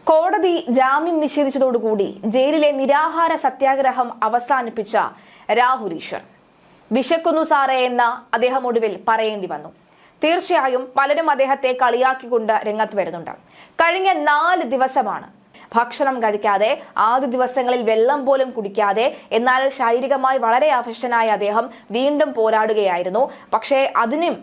കോടതി ജാമ്യം നിഷേധിച്ചതോടുകൂടി ജയിലിലെ നിരാഹാര സത്യാഗ്രഹം അവസാനിപ്പിച്ച രാഹുൽ ഈശ്വർ വിശക്കുന്നു സാറേ എന്ന അദ്ദേഹം ഒടുവിൽ പറയേണ്ടി വന്നു. തീർച്ചയായും പലരും അദ്ദേഹത്തെ കളിയാക്കിക്കൊണ്ട് രംഗത്ത് വരുന്നുണ്ട്. കഴിഞ്ഞ 4 ദിവസമാണ് ഭക്ഷണം കഴിക്കാതെ, ആദ്യ ദിവസങ്ങളിൽ വെള്ളം പോലും കുടിക്കാതെ, എന്നാൽ ശാരീരികമായി വളരെ അവശനായ അദ്ദേഹം വീണ്ടും പോരാടുകയായിരുന്നു. പക്ഷേ അതിനും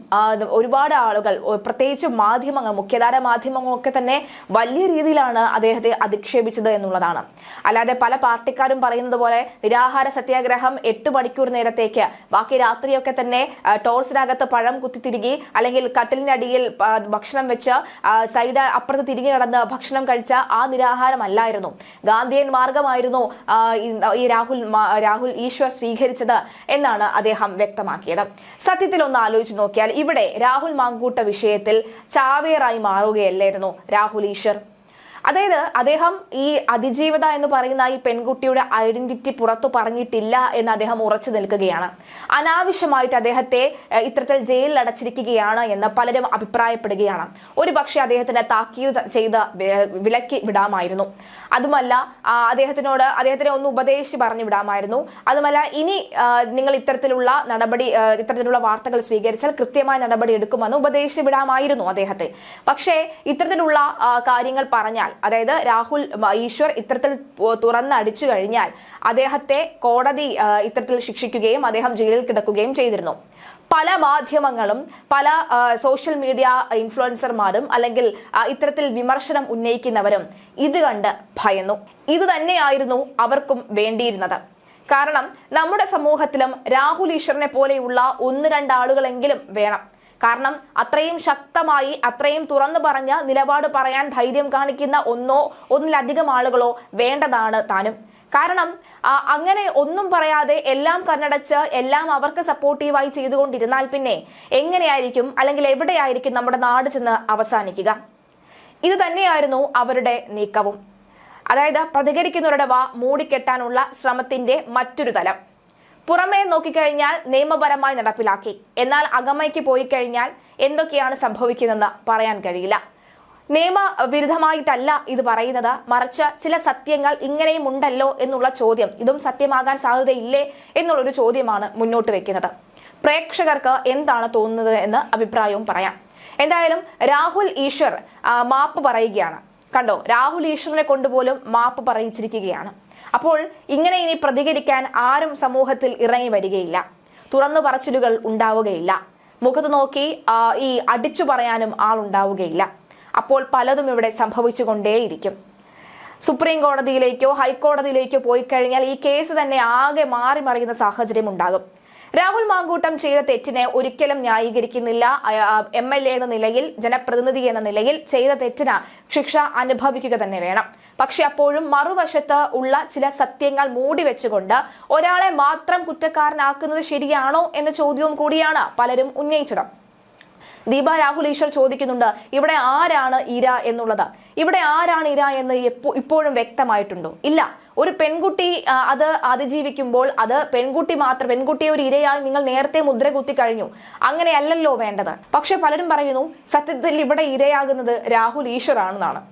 ഒരുപാട് ആളുകൾ, പ്രത്യേകിച്ച് മാധ്യമങ്ങൾ, മുഖ്യധാര മാധ്യമങ്ങളൊക്കെ തന്നെ വലിയ രീതിയിലാണ് അദ്ദേഹത്തെ അധിക്ഷേപിച്ചത് എന്നുള്ളതാണ്. അല്ലാതെ പല പാർട്ടിക്കാരും പറയുന്നത് പോലെ നിരാഹാര സത്യാഗ്രഹം 8 മണിക്കൂർ നേരത്തേക്ക്, ബാക്കി രാത്രിയൊക്കെ തന്നെ ടോർസിനകത്ത് പഴം കുത്തിത്തിരികി അല്ലെങ്കിൽ കട്ടിലിനടിയിൽ ഭക്ഷണം വെച്ച് സൈഡ് അപ്പുറത്ത് തിരികെ നടന്ന് ഭക്ഷണം കഴിച്ച ആ നിരാഹാരം അല്ലായിരുന്നു, ഗാന്ധിയൻ മാർഗമായിരുന്നു ഈ രാഹുൽ ഈശ്വർ സ്വീകരിച്ചത് എന്നാണ് അദ്ദേഹം വ്യക്തമാക്കിയത്. സത്യത്തിൽ ഒന്ന് ആലോചിച്ച് നോക്കിയാൽ ഇവിടെ രാഹുൽ മാങ്കൂട്ട വിഷയത്തിൽ ചാവേറായി മാറുകയല്ലായിരുന്നു രാഹുൽ ഈശ്വർ. അതായത് അദ്ദേഹം ഈ അതിജീവിത എന്ന് പറയുന്ന ഈ പെൺകുട്ടിയുടെ ഐഡന്റിറ്റി പുറത്തു പറഞ്ഞിട്ടില്ല എന്ന് അദ്ദേഹം ഉറച്ചു നിൽക്കുകയാണ്. അനാവശ്യമായിട്ട് അദ്ദേഹത്തെ ഇത്തരത്തിൽ ജയിലിൽ അടച്ചിരിക്കുകയാണ് എന്ന് പലരും അഭിപ്രായപ്പെടുകയാണ്. ഒരുപക്ഷെ അദ്ദേഹത്തിന് താക്കീത് ചെയ്ത് വിലക്കി വിടാമായിരുന്നു. അതുമല്ല, അദ്ദേഹത്തിനെ ഒന്ന് ഉപദേശിച്ച് പറഞ്ഞു വിടാമായിരുന്നു. അതുമല്ല, ഇനി നിങ്ങൾ ഇത്തരത്തിലുള്ള വാർത്തകൾ സ്വീകരിച്ചാൽ കൃത്യമായ നടപടി എടുക്കുമെന്ന് ഉപദേശിച്ച് വിടാമായിരുന്നു അദ്ദേഹത്തെ. പക്ഷേ ഇത്തരത്തിലുള്ള കാര്യങ്ങൾ പറഞ്ഞാൽ, അതായത് രാഹുൽ ഈശ്വർ ഇത്തരത്തിൽ തുറന്നടിച്ചു കഴിഞ്ഞാൽ അദ്ദേഹത്തെ കോടതി ഇത്തരത്തിൽ ശിക്ഷിക്കുകയും അദ്ദേഹം ജയിലിൽ കിടക്കുകയും ചെയ്തിരുന്നു. പല മാധ്യമങ്ങളും പല സോഷ്യൽ മീഡിയ ഇൻഫ്ലുവൻസർമാരും അല്ലെങ്കിൽ ഇത്തരത്തിൽ വിമർശനം ഉന്നയിക്കുന്നവരും ഇത് കണ്ട് ഭയന്നു. ഇത് തന്നെയായിരുന്നു അവർക്കും വേണ്ടിയിരുന്നത്. കാരണം നമ്മുടെ സമൂഹത്തിലും രാഹുൽ ഈശ്വറിനെ പോലെയുള്ള 1-2 ആളുകളെങ്കിലും വേണം. കാരണം അത്രയും ശക്തമായി, അത്രയും തുറന്നു പറഞ്ഞ നിലപാട് പറയാൻ ധൈര്യം കാണിക്കുന്ന ഒന്നിലധികം ആളുകളോ വേണ്ടതാണ് താനും. കാരണം അങ്ങനെ ഒന്നും പറയാതെ എല്ലാം കണ്ണടച്ച് എല്ലാം അവർക്ക് സപ്പോർട്ടീവായി ചെയ്തുകൊണ്ടിരുന്നാൽ പിന്നെ എങ്ങനെയായിരിക്കും, അല്ലെങ്കിൽ എവിടെയായിരിക്കും നമ്മുടെ നാട് ചെന്ന് അവസാനിക്കുക? ഇത് തന്നെയായിരുന്നു അവരുടെ നീക്കവും. അതായത് പ്രതികരിക്കുന്നവരുടെ വാ മൂടിക്കെട്ടാനുള്ള ശ്രമത്തിന്റെ മറ്റൊരു തലം. പുറമേ നോക്കിക്കഴിഞ്ഞാൽ നിയമപരമായി നടപ്പിലാക്കി, എന്നാൽ അകമയ്ക്ക് പോയി കഴിഞ്ഞാൽ എന്തൊക്കെയാണ് സംഭവിക്കുന്നതെന്ന് പറയാൻ കഴിയില്ല. നിയമവിരുദ്ധമായിട്ടല്ല ഇത് പറയുന്നത്, മറിച്ച് ചില സത്യങ്ങൾ ഇങ്ങനെയും ഉണ്ടല്ലോ എന്നുള്ള ചോദ്യം, ഇതും സത്യമാകാൻ സാധ്യതയില്ലേ എന്നുള്ളൊരു ചോദ്യമാണ് മുന്നോട്ട് വെക്കുന്നത്. പ്രേക്ഷകർക്ക് എന്താണ് തോന്നുന്നത് എന്ന് അഭിപ്രായവും പറയാം. എന്തായാലും രാഹുൽ ഈശ്വർ മാപ്പ് പറയുകയാണ്. കണ്ടോ, രാഹുൽ ഈശ്വറിനെ കൊണ്ടുപോലും മാപ്പ് പറയിച്ചിരിക്കുകയാണ്. അപ്പോൾ ഇങ്ങനെ ഇനി പ്രതികരിക്കാൻ ആരും സമൂഹത്തിൽ ഇറങ്ങി വരികയില്ല, തുറന്നു പറച്ചിലുകൾ ഉണ്ടാവുകയില്ല, മുഖത്ത് നോക്കി ഈ അടിച്ചു പറയാനും ആളുണ്ടാവുകയില്ല. അപ്പോൾ പലതും ഇവിടെ സംഭവിച്ചുകൊണ്ടേയിരിക്കും. സുപ്രീം കോടതിയിലേക്കോ ഹൈക്കോടതിയിലേക്കോ പോയി കഴിഞ്ഞാൽ ഈ കേസ് തന്നെ ആകെ മാറി മറിയുന്ന സാഹചര്യം ഉണ്ടാകും. രാഹുൽ മാങ്കൂട്ടം ചെയ്ത തെറ്റിനെ ഒരിക്കലും ന്യായീകരിക്കുന്നില്ല. MLA എന്ന നിലയിൽ, ജനപ്രതിനിധി എന്ന നിലയിൽ ചെയ്ത തെറ്റിന് ശിക്ഷ അനുഭവിക്കുക തന്നെ വേണം. പക്ഷെ അപ്പോഴും മറുവശത്ത് ഉള്ള ചില സത്യങ്ങൾ മൂടി വെച്ചുകൊണ്ട് ഒരാളെ മാത്രം കുറ്റക്കാരനാക്കുന്നത് ശരിയാണോ എന്ന ചോദ്യവും കൂടിയാണ് പലരും ഉന്നയിച്ചത്. ദീപ രാഹുൽ ഈശ്വർ ചോദിക്കുന്നുണ്ട്, ഇവിടെ ആരാണ് ഇര എന്നുള്ളത്. ഇവിടെ ആരാണ് ഇര എന്ന് ഇപ്പോഴും വ്യക്തമായിട്ടുണ്ടോ? ഇല്ല. ഒരു പെൺകുട്ടി അത് അതിജീവിക്കുമ്പോൾ അത് പെൺകുട്ടിയെ ഒരു ഇരയായി നിങ്ങൾ നേരത്തെ മുദ്ര കുത്തി കഴിഞ്ഞു. അങ്ങനെയല്ലല്ലോ വേണ്ടത്. പക്ഷെ പലരും പറയുന്നു സത്യത്തിൽ ഇവിടെ ഇരയാകുന്നത് രാഹുൽ ഈശ്വർ ആണെന്നാണ്.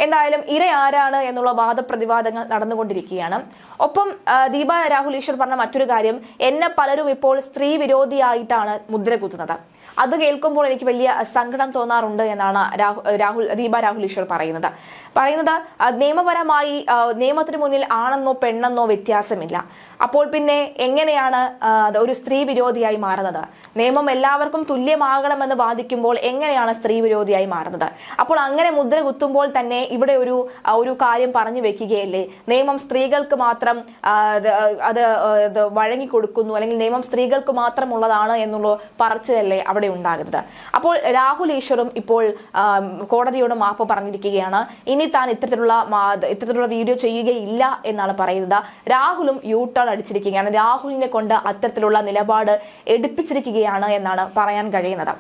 എന്തായാലും ഇര ആരാണ് എന്നുള്ള വാദപ്രതിവാദങ്ങൾ നടന്നുകൊണ്ടിരിക്കുകയാണ്. ഒപ്പം ദീപ രാഹുൽ ഈശ്വർ പറഞ്ഞ മറ്റൊരു കാര്യം, എന്നെ പലരും ഇപ്പോൾ സ്ത്രീ വിരോധിയായിട്ടാണ് മുദ്ര കുത്തുന്നത്. അത് കേൾക്കുമ്പോൾ എനിക്ക് വലിയ സങ്കടം തോന്നാറുണ്ട് എന്നാണ് ദീപ രാഹുൽ ഈശ്വർ പറയുന്നത്. നിയമപരമായി നിയമത്തിന് മുന്നിൽ ആണെന്നോ പെണ്ണെന്നോ വ്യത്യാസമില്ല. അപ്പോൾ പിന്നെ എങ്ങനെയാണ് ഒരു സ്ത്രീ വിരോധിയായി മാറുന്നത്? നിയമം എല്ലാവർക്കും തുല്യമാകണമെന്ന് വാദിക്കുമ്പോൾ എങ്ങനെയാണ് സ്ത്രീ വിരോധിയായി മാറുന്നത്? അപ്പോൾ അങ്ങനെ മുദ്ര കുത്തുമ്പോൾ തന്നെ ഇവിടെ ഒരു കാര്യം പറഞ്ഞു വെക്കുകയല്ലേ, നിയമം സ്ത്രീകൾക്ക് മാത്രം അത് വഴങ്ങിക്കൊടുക്കുന്നു, അല്ലെങ്കിൽ നിയമം സ്ത്രീകൾക്ക് മാത്രമുള്ളതാണ് എന്നുള്ള പറച്ചിലല്ലേ അവിടെ ഉണ്ടാകുന്നത്. അപ്പോൾ രാഹുൽ ഈശ്വറും ഇപ്പോൾ കോടതിയോട് മാപ്പ് പറഞ്ഞിരിക്കുകയാണ്. ഇനി താൻ ഇത്തരത്തിലുള്ള വീഡിയോ ചെയ്യുകയില്ല എന്നാണ് പറയുന്നത്. രാഹുലും യൂട്ടേൺ അടിച്ചിരിക്കുകയാണ്. രാഹുലിനെ കൊണ്ട് അത്തരത്തിലുള്ള നിലപാട് എടുപ്പിച്ചിരിക്കുകയാണ് എന്നാണ് പറയാൻ കഴിയുന്നത്.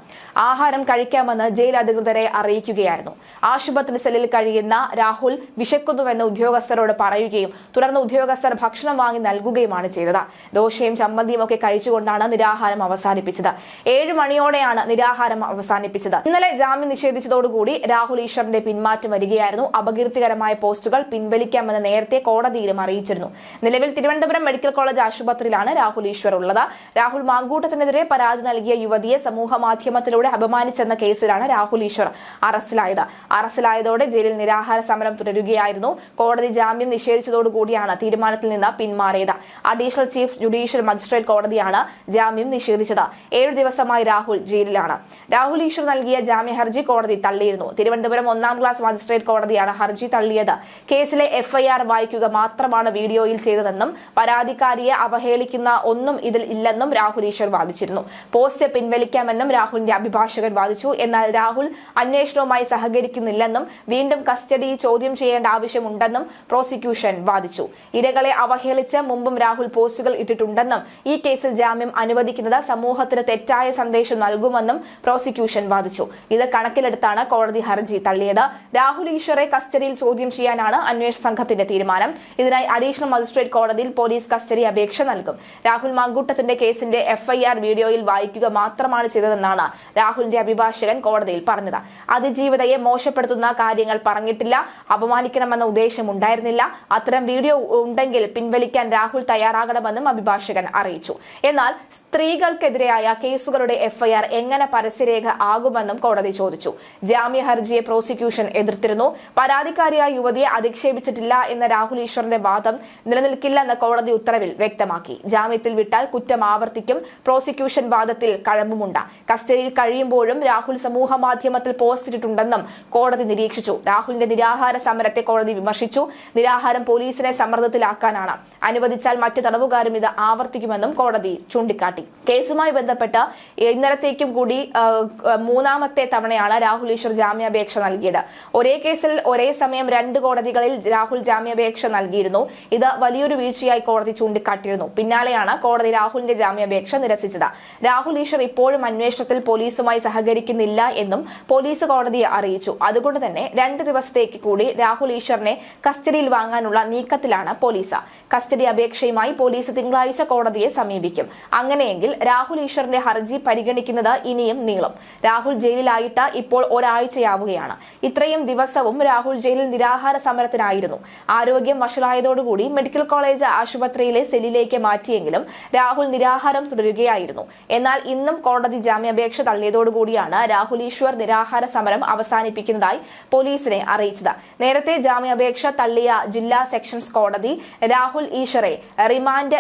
ആഹാരം കഴിക്കാമെന്ന് ജയിൽ അധികൃതരെ അറിയിക്കുകയായിരുന്നു. ആശുപത്രി സെല്ലിൽ കഴിയുന്ന രാഹുൽ വിശക്കുന്നുവെന്ന് ഉദ്യോഗസ്ഥരോട് പറയുകയും തുടർന്ന് ഉദ്യോഗസ്ഥർ ഭക്ഷണം വാങ്ങി നൽകുകയുമാണ് ചെയ്തത്. ദോശയും ചമ്മന്തിയും ഒക്കെ കഴിച്ചുകൊണ്ടാണ് നിരാഹാരം അവസാനിപ്പിച്ചത്. 7 മണിയോടെ ഉച്ചയോടെയാണ് നിരാഹാരം അവസാനിപ്പിച്ചത്. ഇന്നലെ ജാമ്യം നിഷേധിച്ചതോടുകൂടി രാഹുൽ ഈശ്വറിന്റെ പിന്മാറ്റം വരികയായിരുന്നു. അപകീർത്തികരമായ പോസ്റ്റുകൾ പിൻവലിക്കാമെന്ന് നേരത്തെ കോടതിയിലും അറിയിച്ചിരുന്നു. നിലവിൽ തിരുവനന്തപുരം മെഡിക്കൽ കോളേജ് ആശുപത്രിയിലാണ് രാഹുൽ ഈശ്വർ ഉള്ളത്. രാഹുൽ മാങ്കൂട്ടത്തിനെതിരെ പരാതി നൽകിയ യുവതിയെ സമൂഹ മാധ്യമത്തിലൂടെ അപമാനിച്ചെന്ന കേസിലാണ് രാഹുൽ ഈശ്വർ അറസ്റ്റിലായതോടെ ജയിലിൽ നിരാഹാര സമരം തുടരുകയായിരുന്നു. കോടതി ജാമ്യം നിഷേധിച്ചതോടുകൂടിയാണ് തീരുമാനത്തിൽ നിന്ന് പിന്മാറിയത്. അഡീഷണൽ ചീഫ് ജുഡീഷ്യൽ മജിസ്ട്രേറ്റ് കോടതിയാണ് ജാമ്യം നിഷേധിച്ചത്. 7 ദിവസമായി രാഹുൽ ജയിലിലാണ്. രാഹുൽ ഈശ്വർ നൽകിയ ജാമ്യ ഹർജി കോടതി തള്ളിയിരുന്നു. തിരുവനന്തപുരം 1ാം ക്ലാസ് മജിസ്ട്രേറ്റ് കോടതിയാണ് ഹർജി തള്ളിയത്. കേസിലെ FIR വായിക്കുക മാത്രമാണ് വീഡിയോയിൽ ചെയ്തതെന്നും പരാതിക്കാരിയെ അവഹേളിക്കുന്ന ഒന്നും ഇതിൽ ഇല്ലെന്നും രാഹുൽ ഈശ്വർ വാദിച്ചിരുന്നു. പോസ്റ്റ് പിൻവലിക്കാമെന്നും രാഹുലിന്റെ അഭിഭാഷകൻ വാദിച്ചു. എന്നാൽ രാഹുൽ അന്വേഷണവുമായി സഹകരിക്കുന്നില്ലെന്നും വീണ്ടും കസ്റ്റഡി ചോദ്യം ചെയ്യേണ്ട ആവശ്യമുണ്ടെന്നും പ്രോസിക്യൂഷൻ വാദിച്ചു. ഇരകളെ അവഹേളിച്ച് മുമ്പും രാഹുൽ പോസ്റ്റുകൾ ഇട്ടിട്ടുണ്ടെന്നും ഈ കേസിൽ ജാമ്യം അനുവദിക്കുന്നത് സമൂഹത്തിന് തെറ്റായ സന്ദേശം നൽകുമെന്നും പ്രോസിക്യൂഷൻ വാദിച്ചു. ഇത് കണക്കിലെടുത്താണ് കോടതി ഹർജി തള്ളിയത്. രാഹുൽ ഈശ്വറെ കസ്റ്റഡിയിൽ ചോദ്യം ചെയ്യാനാണ് അന്വേഷണ സംഘത്തിന്റെ തീരുമാനം. ഇതിനായി അഡീഷണൽ മജിസ്ട്രേറ്റ് കോടതിയിൽ പോലീസ് കസ്റ്റഡി അപേക്ഷ നൽകും. രാഹുൽ മാങ്കൂട്ടത്തിന്റെ കേസിന്റെ FIR വീഡിയോയിൽ വായിക്കുക മാത്രമാണ് ചെയ്തതെന്നാണ് രാഹുലിന്റെ അഭിഭാഷകൻ കോടതിയിൽ പറഞ്ഞത്. അതിജീവിതയെ മോശപ്പെടുത്തുന്ന കാര്യങ്ങൾ പറഞ്ഞിട്ടില്ല, അപമാനിക്കണമെന്ന ഉദ്ദേശം ഉണ്ടായിരുന്നില്ല. അത്തരം വീഡിയോ ഉണ്ടെങ്കിൽ പിൻവലിക്കാൻ രാഹുൽ തയ്യാറാകണമെന്നും അഭിഭാഷകൻ അറിയിച്ചു. എന്നാൽ സ്ത്രീകൾക്കെതിരെയായ കേസുകളുടെ FIR എങ്ങനെ പരസ്യരേഖ ആകുമെന്നും കോടതി ചോദിച്ചു. ജാമ്യ ഹർജിയെ പ്രോസിക്യൂഷൻ എതിർത്തിരുന്നു. പരാതിക്കാരിയായ യുവതിയെ അധിക്ഷേപിച്ചിട്ടില്ല എന്ന രാഹുൽ ഈശ്വറിന്റെ വാദം നിലനിൽക്കില്ലെന്ന് കോടതി ഉത്തരവിൽ വ്യക്തമാക്കി. ജാമ്യത്തിൽ വിട്ടാൽ കുറ്റം ആവർത്തിക്കും. പ്രോസിക്യൂഷൻ വാദത്തിൽ കഴമ്പുമുണ്ട്. കസ്റ്റഡിയിൽ കഴിയുമ്പോഴും രാഹുൽ സമൂഹ മാധ്യമത്തിൽ പോസ്റ്റ് ഇട്ടിട്ടുണ്ടെന്നും കോടതി നിരീക്ഷിച്ചു. രാഹുലിന്റെ നിരാഹാര സമരത്തെ കോടതി വിമർശിച്ചു. നിരാഹാരം പോലീസിനെ സമ്മർദ്ദത്തിലാക്കാനാണ്. അനുവദിച്ചാൽ മറ്റ് തടവുകാരും ഇത് ആവർത്തിക്കുമെന്നും കോടതി ചൂണ്ടിക്കാട്ടി. കേസുമായി ബന്ധപ്പെട്ട് ഇന്നലത്തേക്കും കൂടി 3ാമത്തെ തവണയാണ് രാഹുൽ ഈശ്വർ ജാമ്യാപേക്ഷ നൽകിയത്. ഒരേ കേസിൽ ഒരേ സമയം 2 കോടതികളിൽ രാഹുൽ ജാമ്യാപേക്ഷ നൽകിയിരുന്നു. ഇത് വലിയൊരു വീഴ്ചയായി കോടതി ചൂണ്ടിക്കാട്ടിയിരുന്നു. പിന്നാലെയാണ് കോടതി രാഹുലിന്റെ ജാമ്യാപേക്ഷ നിരസിച്ചത്. രാഹുൽ ഈശ്വർ ഇപ്പോഴും അന്വേഷണത്തിൽ പോലീസുമായി സഹകരിക്കുന്നില്ല എന്നും പോലീസ് കോടതിയെ അറിയിച്ചു. അതുകൊണ്ട് തന്നെ 2 ദിവസത്തേക്ക് കൂടി രാഹുൽ ഈശ്വറിനെ കസ്റ്റഡിയിൽ വാങ്ങാനുള്ള നീക്കത്തിലാണ് പോലീസ്. കസ്റ്റഡി അപേക്ഷയുമായി പോലീസ് തിങ്കളാഴ്ച കോടതിയെ സമീപിക്കും. അങ്ങനെയെങ്കിൽ രാഹുൽ ഈശ്വറിന്റെ ഹർജി പരിഗണിക്കുന്നത് ഇനിയും നീളും. രാഹുൽ ജയിലിലായിട്ട് ഇപ്പോൾ ഒരാഴ്ചയാവുകയാണ്. ഇത്രയും ദിവസവും രാഹുൽ ജയിലിൽ നിരാഹാര സമരത്തിനായിരുന്നു. ആരോഗ്യം വഷളായതോടുകൂടി മെഡിക്കൽ കോളേജ് ആശുപത്രിയിലെ സെല്ലിലേക്ക് മാറ്റിയെങ്കിലും രാഹുൽ നിരാഹാരം തുടരുകയായിരുന്നു. എന്നാൽ ഇന്നും കോടതി ജാമ്യാപേക്ഷ തള്ളിയതോടുകൂടിയാണ് രാഹുൽ ഈശ്വർ നിരാഹാര സമരം അവസാനിപ്പിക്കുന്നതായി പോലീസിനെ അറിയിച്ചത്. നേരത്തെ ജാമ്യാപേക്ഷ തള്ളിയ ജില്ലാ സെഷൻസ് കോടതി രാഹുൽ ഈശ്വറെ റിമാൻഡ്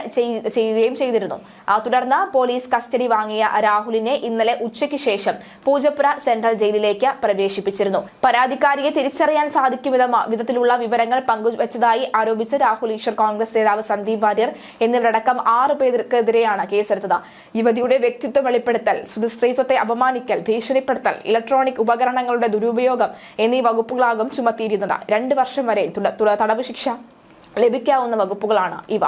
ചെയ്യുകയും ചെയ്തിരുന്നു. തുടർന്ന് പോലീസ് കസ്റ്റഡി വാങ്ങിയ രാഹുലിനെ ഇന്നലെ ഉച്ചയ്ക്ക് ശേഷം പൂജപ്പുര സെൻട്രൽ ജയിലിലേക്ക് പ്രവേശിപ്പിച്ചിരുന്നു. പരാതിക്കാരിയെ തിരിച്ചറിയാൻ സാധിക്കും വിധത്തിലുള്ള വിവരങ്ങൾ പങ്കുവച്ചതായി ആരോപിച്ച് രാഹുൽ ഈശ്വർ, കോൺഗ്രസ് നേതാവ് സന്ദീപ് വാര്യർ എന്നിവരടക്കം 6 പേർക്കെതിരെയാണ് കേസെടുത്തത്. യുവതിയുടെ വ്യക്തിത്വം വെളിപ്പെടുത്തൽ, സ്ത്രീത്വത്തെ അപമാനിക്കൽ, ഭീഷണിപ്പെടുത്തൽ, ഇലക്ട്രോണിക് ഉപകരണങ്ങളുടെ ദുരുപയോഗം എന്നീ വകുപ്പുകളാകും ചുമത്തിയിരുന്നത്. 2 വർഷം വരെ തടവ് ശിക്ഷ ലഭിക്കാവുന്ന വകുപ്പുകളാണ് ഇവ.